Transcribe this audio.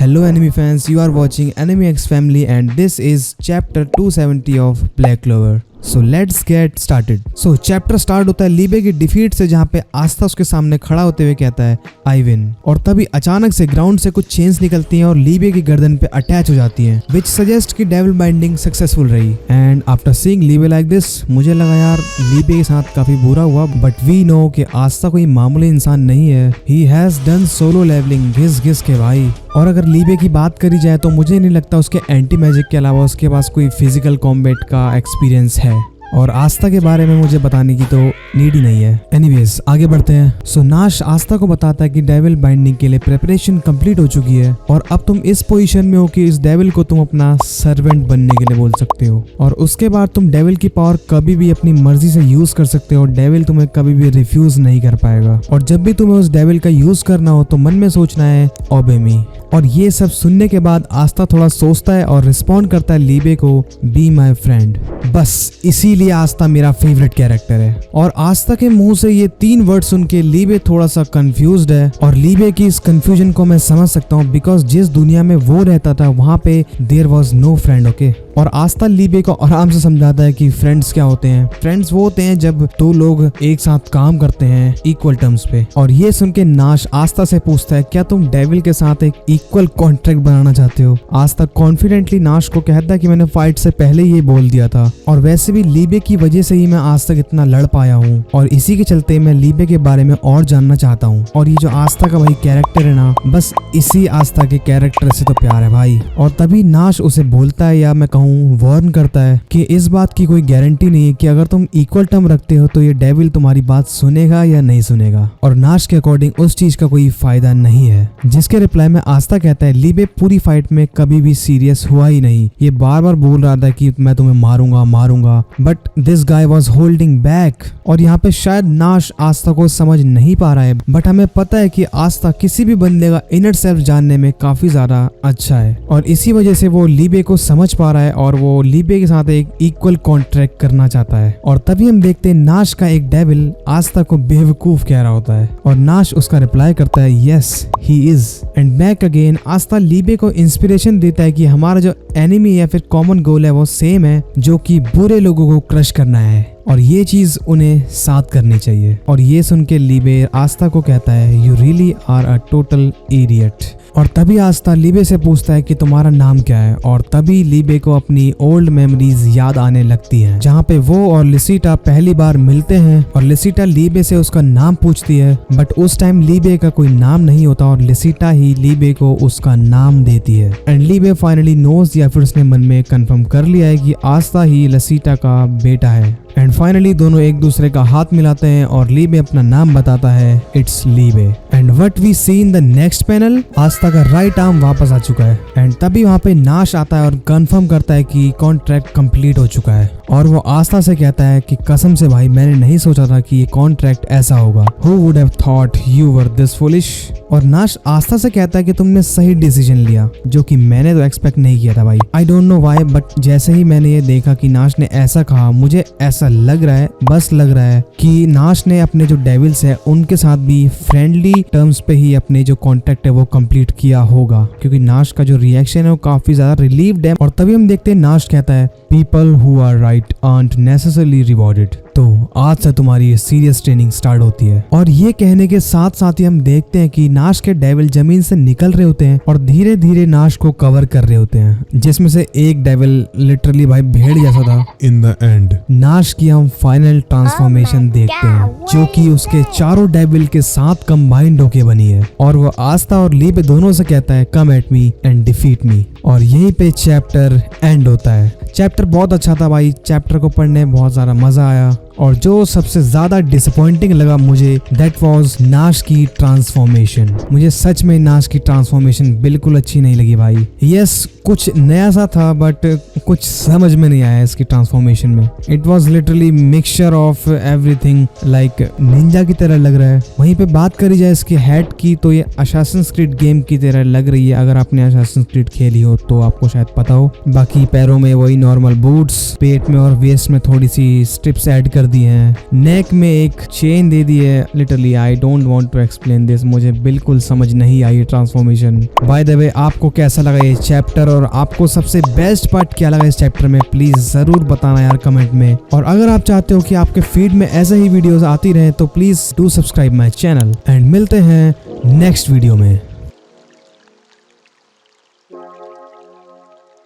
Hello anime fans, you are watching Anime X Family and this is chapter 270 of Black Clover. So let's get started. So chapter start होता है लीबे की defeat से, जहाँ पे आस्था उसके सामने खड़ा होते हुए कहता है आई विन। और तभी अचानक से ग्राउंड से कुछ चेन्स निकलती हैं और लीबे की गर्दन पे अटैच हो जाती हैं, विच सजेस्ट कि डेविल बाइंडिंग सक्सेसफुल रही। And after seeing Liebe like this, मुझे लगा यार लीबे के साथ काफी बुरा हुआ, बट वी नो कि आस्था कोई मामूली इंसान नहीं है। He has done Solo Leveling घिस घिस के भाई। और अगर लीबे की बात करी जाए तो मुझे नहीं लगता उसके एंटी मैजिक के अलावा उसके पास कोई फिजिकल कॉम्बैट का एक्सपीरियंस है, और आस्था के बारे में मुझे बताने की तो नीड ही नहीं है। एनीवेज आगे बढ़ते हैं। सो नाश आस्था को बताता है कि डेविल बाइंडिंग के लिए प्रिपरेशन कंप्लीट हो चुकी है और अब तुम इस पोजीशन में हो कि इस डेविल को तुम अपना सर्वेंट बनने के लिए बोल सकते हो, और उसके बाद तुम डेविल की पावर कभी भी अपनी मर्जी से यूज कर सकते हो। डेविल तुम्हें कभी भी रिफ्यूज नहीं कर पाएगा, और जब भी तुम्हें उस डेविल का यूज करना हो तो मन में सोचना है ओबे मी। और ये सब सुनने के बाद आस्था थोड़ा सोचता है और रिस्पॉन्ड करता है लीबे को बी माई फ्रेंड। बस इसीलिए आस्था मेरा फेवरेट कैरेक्टर है। और आस्था के मुंह से ये 3 वर्ड सुन के लीबे थोड़ा सा कंफ्यूज्ड है, और लीबे की इस कंफ्यूजन को मैं समझ सकता हूँ, बिकॉज जिस दुनिया में वो रहता था वहाँ पे there was no friend. Okay, और आस्था लीबे को आराम से समझाता है कि फ्रेंड्स क्या होते हैं। फ्रेंड्स वो होते हैं जब 2 लोग एक साथ काम करते हैं इक्वल टर्म्स पे। और ये सुन के नाश आस्था से पूछता है क्या तुम डेविल के साथ एक इक्वल कॉन्ट्रैक्ट बनाना चाहते हो। आस्था कॉन्फिडेंटली नाश को कहता है कि मैंने फाइट से पहले ये बोल दिया था, और वैसे भी लीबे की वजह से ही मैं आज तक इतना लड़ पाया हूँ, और इसी के चलते मैं लीबे के बारे में और जानना चाहता हूँ। और ये जो आस्था का भाई कैरेक्टर है ना, बस इसी आस्था के कैरेक्टर से तो प्यार है भाई। और तभी नाश उसे बोलता है, या मैं कहूँ वार्न करता है कि इस बात की कोई गारंटी नहीं है कि अगर तुम इक्वल टर्म रखते हो तो ये डेविल तुम्हारी बात सुनेगा या नहीं सुनेगा। और नाश के अकॉर्डिंग उस चीज का कोई फायदा नहीं है, जिसके रिप्लाई में आस्था कहता है लीबे पूरी फाइट में कभी भी सीरियस हुआ ही नहीं। ये बार बार बोल रहा था कि मैं तुम्हें मारूंगा मारूंगा, but this guy was holding back. और यहाँ पे शायद नाश आस्था को समझ नहीं पा रहा है, बट हमें पता है कि आस्था किसी भी बंदे का इनर सेल्फ जानने में काफी ज्यादा अच्छा है, और इसी वजह से वो लीबे को समझ पा रहा है और वो लीबे के साथ एक इक्वल कॉन्ट्रैक्ट करना चाहता है। और तभी हम देखते हैं नाश का एक डेविल आस्था को बेवकूफ कह रहा होता है, और नाश उसका रिप्लाई करता है yes he is. And back again Aastha Liebe को इंस्पिरेशन देता है कि हमारा जो एनिमी या फिर कॉमन गोल है वो सेम है, जो कि बुरे लोगों को क्रश करना है, और ये चीज उन्हें साथ करनी चाहिए। और ये सुन के लीबे आस्था को कहता है you really are a total idiot. और तभी आस्था लीबे से पूछता है कि तुम्हारा नाम क्या है, और तभी लीबे को अपनी ओल्ड मेमोरीज याद आने लगती हैं, जहाँ पे वो और लिसिटा पहली बार मिलते हैं, और लिसिटा लीबे से उसका नाम पूछती है, बट उस टाइम लीबे का कोई नाम नहीं होता और लिसिटा ही लीबे को उसका नाम देती है। एंड लीबे फाइनली नोज, या फिर उसने मन में कंफर्म कर लिया है कि आस्था ही लिसिटा का बेटा है। एंड फाइनली दोनों एक दूसरे का हाथ मिलाते हैं और लीबे अपना नाम बताता है it's Liebe. And what we see in the next panel, Aastha का राइट आर्म वापस आ चुका है। एंड तभी वहाँ पे नाश आता है और कंफर्म करता है कि कॉन्ट्रैक्ट कंप्लीट हो चुका है, और वो आस्था से कहता है कि कसम से भाई मैंने नहीं सोचा था कि ये कॉन्ट्रैक्ट ऐसा होगा। Who would have thought you were this foolish? और नाश आस्था से कहता है कि तुमने सही डिसीजन लिया, जो कि मैंने तो एक्सपेक्ट नहीं किया था भाई। I don't know why, but जैसे ही मैंने ये देखा कि नाश ने ऐसा कहा, मुझे ऐसा लग रहा है, बस लग रहा है कि नाश ने अपने जो डेविल्स है उनके साथ भी फ्रेंडली टर्म्स पे ही अपने जो कॉन्ट्रैक्ट है वो कंप्लीट किया होगा, क्योंकि नाश का जो रिएक्शन है वो काफी ज्यादा रिलीव्ड है। और तभी हम देखते हैं नाश कहता है people who are right aren't necessarily rewarded। तो आज से तुम्हारी सीरियस ट्रेनिंग स्टार्ट होती है। और ये कहने के साथ साथ ही हम देखते हैं कि नाश के डेविल जमीन से निकल रहे होते हैं और धीरे धीरे नाश को कवर कर रहे होते हैं, जिसमें से एक डेविल लिटरली भाई भेड़ जैसा था। इन द एंड नाश की हम फाइनल ट्रांसफॉर्मेशन देखते हैं, जो कि उसके चारों डेविल के साथ कंबाइंड होके बनी है, और वो आस्था और लीबे दोनों से कहता है कम एट मी एंड डिफीट मी। और यहीं पे चैप्टर एंड होता है। चैप्टर बहुत अच्छा था भाई, चैप्टर को पढ़ने में बहुत ज्यादा मजा आया, और जो सबसे ज्यादा डिसअपॉइंटिंग लगा मुझे दैट वाज नाश की ट्रांसफॉर्मेशन। मुझे सच में नाश की ट्रांसफॉर्मेशन बिल्कुल अच्छी नहीं लगी भाई। यस कुछ नया सा था, बट कुछ समझ में नहीं आया इसकी ट्रांसफॉर्मेशन में। It was literally mixture of everything, like Ninja की तरह लग रहा है। वहीं पे बात करी जाए इसके हेड की तो ये असासिन्स क्रीड गेम की तरह लग रही है। अगर आपने असासिन्स क्रीड खेली हो तो आपको शायद पता हो। बाकी पैरों में वही नॉर्मल बूट्स, पेट में और वेस्ट में थोड़ी सी स्ट्रिप्स ऐड कर दिए हैं, नेक में एक चेन दे दी है। Literally I don't want to explain this, मुझे बिल्कुल समझ नहीं आई ट्रांसफॉर्मेशन। बाय द वे, आपको कैसा लगा ये चैप्टर और आपको सबसे बेस्ट पार्ट क्या लगा इस चैप्टर में, प्लीज जरूर बताना यार कमेंट में। और अगर आप चाहते हो कि आपके फीड में ऐसे ही वीडियोस आती रहे तो please do subscribe my channel and मिलते हैं नेक्स्ट वीडियो में।